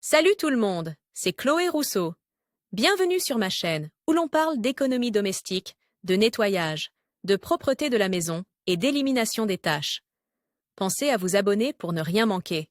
Salut tout le monde, c'est Chloé Rousseau. Bienvenue sur ma chaîne où l'on parle d'économie domestique, de nettoyage, de propreté de la maison et d'élimination des tâches. Pensez à vous abonner pour ne rien manquer.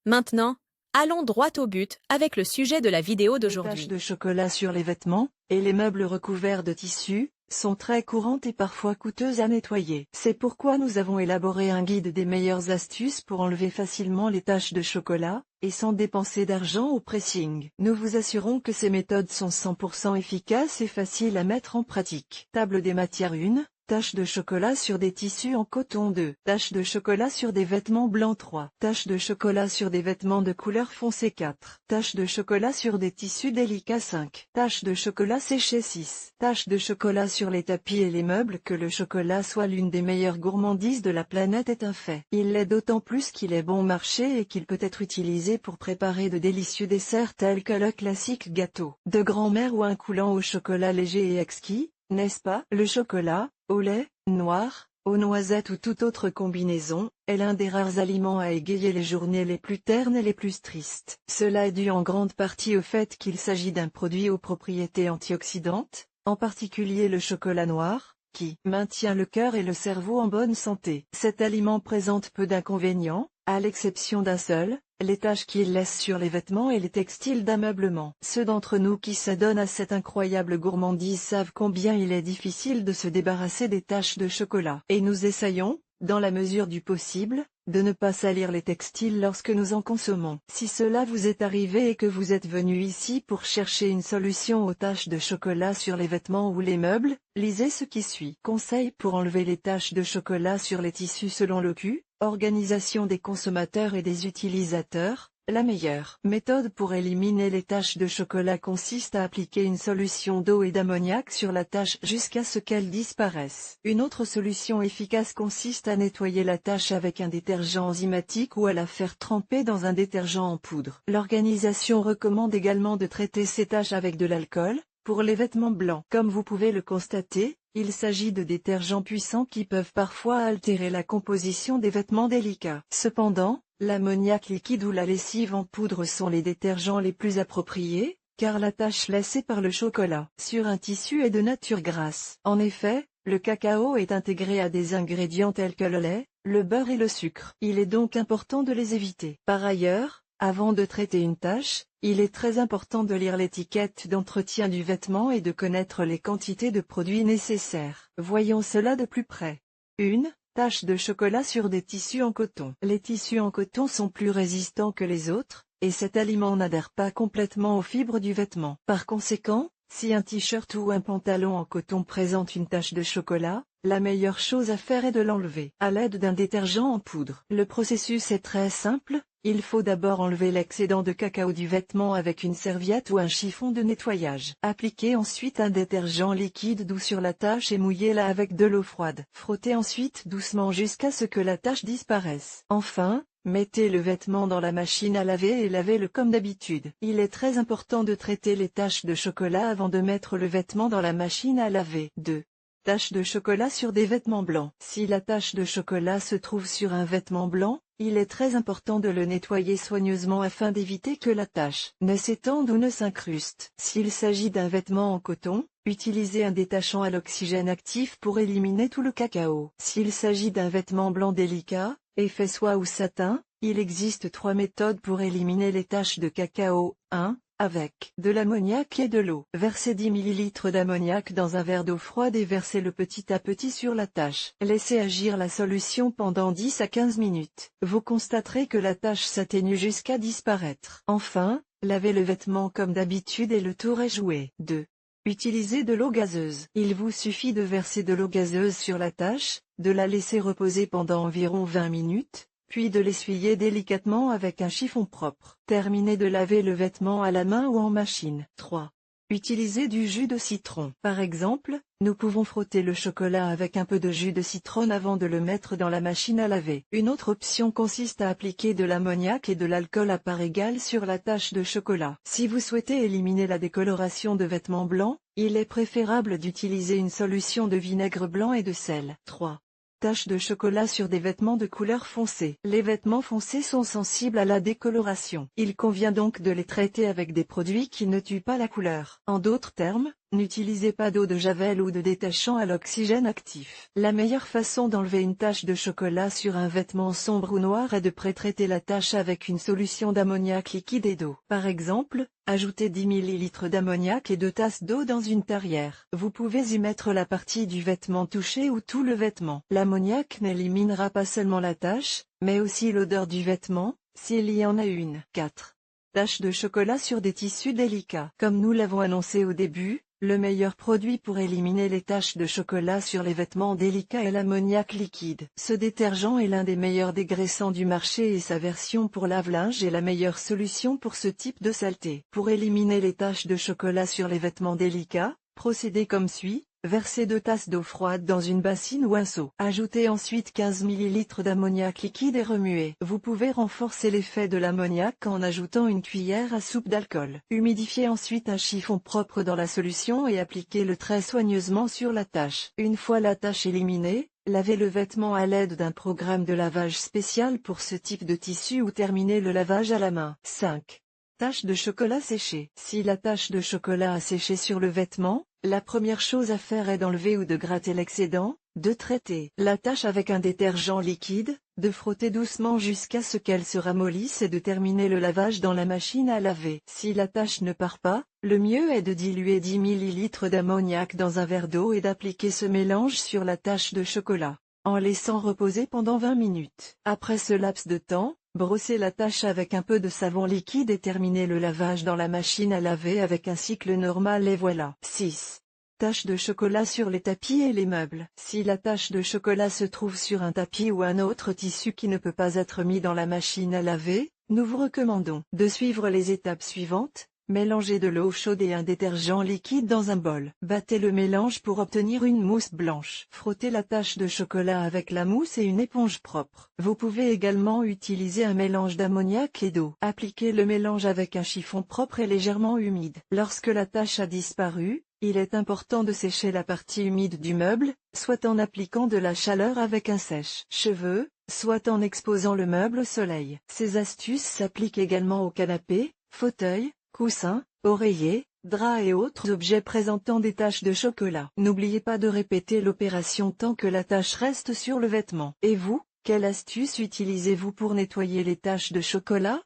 Maintenant, allons droit au but avec le sujet de la vidéo Les taches d'aujourd'hui. de chocolat sur les vêtements, et les meubles recouverts de tissu, sont très courantes et parfois coûteuses à nettoyer. C'est pourquoi nous avons élaboré un guide des meilleures astuces pour enlever facilement les taches de chocolat, et sans dépenser d'argent au pressing. Nous vous assurons que ces méthodes sont 100% efficaces et faciles à mettre en pratique. Table des matières 1. Taches de chocolat sur des tissus en coton 2. Taches de chocolat sur des vêtements blancs 3. Taches de chocolat sur des vêtements de couleur foncée 4. Taches de chocolat sur des tissus délicats 5. Taches de chocolat séchées 6. Taches de chocolat sur les tapis et les meubles. Que le chocolat soit l'une des meilleures gourmandises de la planète est un fait. Il l'est d'autant plus qu'il est bon marché et qu'il peut être utilisé pour préparer de délicieux desserts tels que le classique gâteau de grand-mère ou un coulant au chocolat léger et exquis, n'est-ce pas? Le chocolat, au lait, noir, aux noisettes ou toute autre combinaison, est l'un des rares aliments à égayer les journées les plus ternes et les plus tristes. Cela est dû en grande partie au fait qu'il s'agit d'un produit aux propriétés antioxydantes, en particulier le chocolat noir, qui maintient le cœur et le cerveau en bonne santé. Cet aliment présente peu d'inconvénients, à l'exception d'un seul, les taches qu'il laisse sur les vêtements et les textiles d'ameublement. Ceux d'entre nous qui s'adonnent à cette incroyable gourmandise savent combien il est difficile de se débarrasser des taches de chocolat. Et nous essayons, dans la mesure du possible, de ne pas salir les textiles lorsque nous en consommons. Si cela vous est arrivé et que vous êtes venu ici pour chercher une solution aux taches de chocolat sur les vêtements ou les meubles, lisez ce qui suit. Conseils pour enlever les taches de chocolat sur les tissus selon l'OCU. Organisation des consommateurs et des utilisateurs. La meilleure méthode pour éliminer les taches de chocolat consiste à appliquer une solution d'eau et d'ammoniac sur la tache jusqu'à ce qu'elle disparaisse. Une autre solution efficace consiste à nettoyer la tache avec un détergent enzymatique ou à la faire tremper dans un détergent en poudre. L'organisation recommande également de traiter ces taches avec de l'alcool. Pour les vêtements blancs, comme vous pouvez le constater, il s'agit de détergents puissants qui peuvent parfois altérer la composition des vêtements délicats. Cependant, l'ammoniac liquide ou la lessive en poudre sont les détergents les plus appropriés, car la tache laissée par le chocolat sur un tissu est de nature grasse. En effet, le cacao est intégré à des ingrédients tels que le lait, le beurre et le sucre. Il est donc important de les éviter. Par ailleurs, avant de traiter une tache, il est très important de lire l'étiquette d'entretien du vêtement et de connaître les quantités de produits nécessaires. Voyons cela de plus près. 1. Tache de chocolat sur des tissus en coton. Les tissus en coton sont plus résistants que les autres, et cet aliment n'adhère pas complètement aux fibres du vêtement. Par conséquent, si un t-shirt ou un pantalon en coton présente une tache de chocolat, la meilleure chose à faire est de l'enlever à l'aide d'un détergent en poudre. Le processus est très simple. Il faut d'abord enlever l'excédent de cacao du vêtement avec une serviette ou un chiffon de nettoyage. Appliquez ensuite un détergent liquide doux sur la tache et mouillez-la avec de l'eau froide. Frottez ensuite doucement jusqu'à ce que la tache disparaisse. Enfin, mettez le vêtement dans la machine à laver et lavez-le comme d'habitude. Il est très important de traiter les taches de chocolat avant de mettre le vêtement dans la machine à laver. 2. Tache de chocolat sur des vêtements blancs. Si la tache de chocolat se trouve sur un vêtement blanc, il est très important de le nettoyer soigneusement afin d'éviter que la tache ne s'étende ou ne s'incruste. S'il s'agit d'un vêtement en coton, utilisez un détachant à l'oxygène actif pour éliminer tout le cacao. S'il s'agit d'un vêtement blanc délicat, effet soie ou satin, il existe 3 méthodes pour éliminer les taches de cacao. 1. Avec de l'ammoniac et de l'eau. Versez 10 ml d'ammoniac dans un verre d'eau froide et versez-le petit à petit sur la tache. Laissez agir la solution pendant 10 à 15 minutes. Vous constaterez que la tache s'atténue jusqu'à disparaître. Enfin, lavez le vêtement comme d'habitude et le tour est joué. 2. Utilisez de l'eau gazeuse. Il vous suffit de verser de l'eau gazeuse sur la tache, de la laisser reposer pendant environ 20 minutes, puis de l'essuyer délicatement avec un chiffon propre. Terminez de laver le vêtement à la main ou en machine. 3. Utilisez du jus de citron. Par exemple, nous pouvons frotter le chocolat avec un peu de jus de citron avant de le mettre dans la machine à laver. Une autre option consiste à appliquer de l'ammoniac et de l'alcool à part égale sur la tache de chocolat. Si vous souhaitez éliminer la décoloration de vêtements blancs, il est préférable d'utiliser une solution de vinaigre blanc et de sel. 3. Taches de chocolat sur des vêtements de couleur foncée. Les vêtements foncés sont sensibles à la décoloration. Il convient donc de les traiter avec des produits qui ne tuent pas la couleur. En d'autres termes, n'utilisez pas d'eau de javel ou de détachant à l'oxygène actif. La meilleure façon d'enlever une tache de chocolat sur un vêtement sombre ou noir est de pré-traiter la tache avec une solution d'ammoniac liquide et d'eau. Par exemple, ajoutez 10 ml d'ammoniac et 2 tasses d'eau dans une tarière. Vous pouvez y mettre la partie du vêtement touché ou tout le vêtement. L'ammoniac n'éliminera pas seulement la tache, mais aussi l'odeur du vêtement, s'il y en a une. 4. Taches de chocolat sur des tissus délicats. Comme nous l'avons annoncé au début, le meilleur produit pour éliminer les taches de chocolat sur les vêtements délicats est l'ammoniac liquide. Ce détergent est l'un des meilleurs dégraissants du marché et sa version pour lave-linge est la meilleure solution pour ce type de saleté. Pour éliminer les taches de chocolat sur les vêtements délicats, procédez comme suit. Versez 2 tasses d'eau froide dans une bassine ou un seau. Ajoutez ensuite 15 ml d'ammoniac liquide et remuez. Vous pouvez renforcer l'effet de l'ammoniac en ajoutant une cuillère à soupe d'alcool. Humidifiez ensuite un chiffon propre dans la solution et appliquez-le très soigneusement sur la tache. Une fois la tache éliminée, lavez le vêtement à l'aide d'un programme de lavage spécial pour ce type de tissu ou terminez le lavage à la main. 5. Tache de chocolat séchée. Si la tache de chocolat a séché sur le vêtement, la première chose à faire est d'enlever ou de gratter l'excédent, de traiter la tache avec un détergent liquide, de frotter doucement jusqu'à ce qu'elle se ramollisse et de terminer le lavage dans la machine à laver. Si la tache ne part pas, le mieux est de diluer 10 ml d'ammoniac dans un verre d'eau et d'appliquer ce mélange sur la tache de chocolat, en laissant reposer pendant 20 minutes. Après ce laps de temps, brossez la tache avec un peu de savon liquide et terminez le lavage dans la machine à laver avec un cycle normal et voilà. 6. Tache de chocolat sur les tapis et les meubles. Si la tache de chocolat se trouve sur un tapis ou un autre tissu qui ne peut pas être mis dans la machine à laver, nous vous recommandons de suivre les étapes suivantes. Mélangez de l'eau chaude et un détergent liquide dans un bol. Battez le mélange pour obtenir une mousse blanche. Frottez la tache de chocolat avec la mousse et une éponge propre. Vous pouvez également utiliser un mélange d'ammoniac et d'eau. Appliquez le mélange avec un chiffon propre et légèrement humide. Lorsque la tache a disparu, il est important de sécher la partie humide du meuble, soit en appliquant de la chaleur avec un sèche-cheveux, soit en exposant le meuble au soleil. Ces astuces s'appliquent également aux canapés, fauteuils, coussins, oreillers, draps et autres objets présentant des taches de chocolat. N'oubliez pas de répéter l'opération tant que la tache reste sur le vêtement. Et vous, quelle astuce utilisez-vous pour nettoyer les taches de chocolat?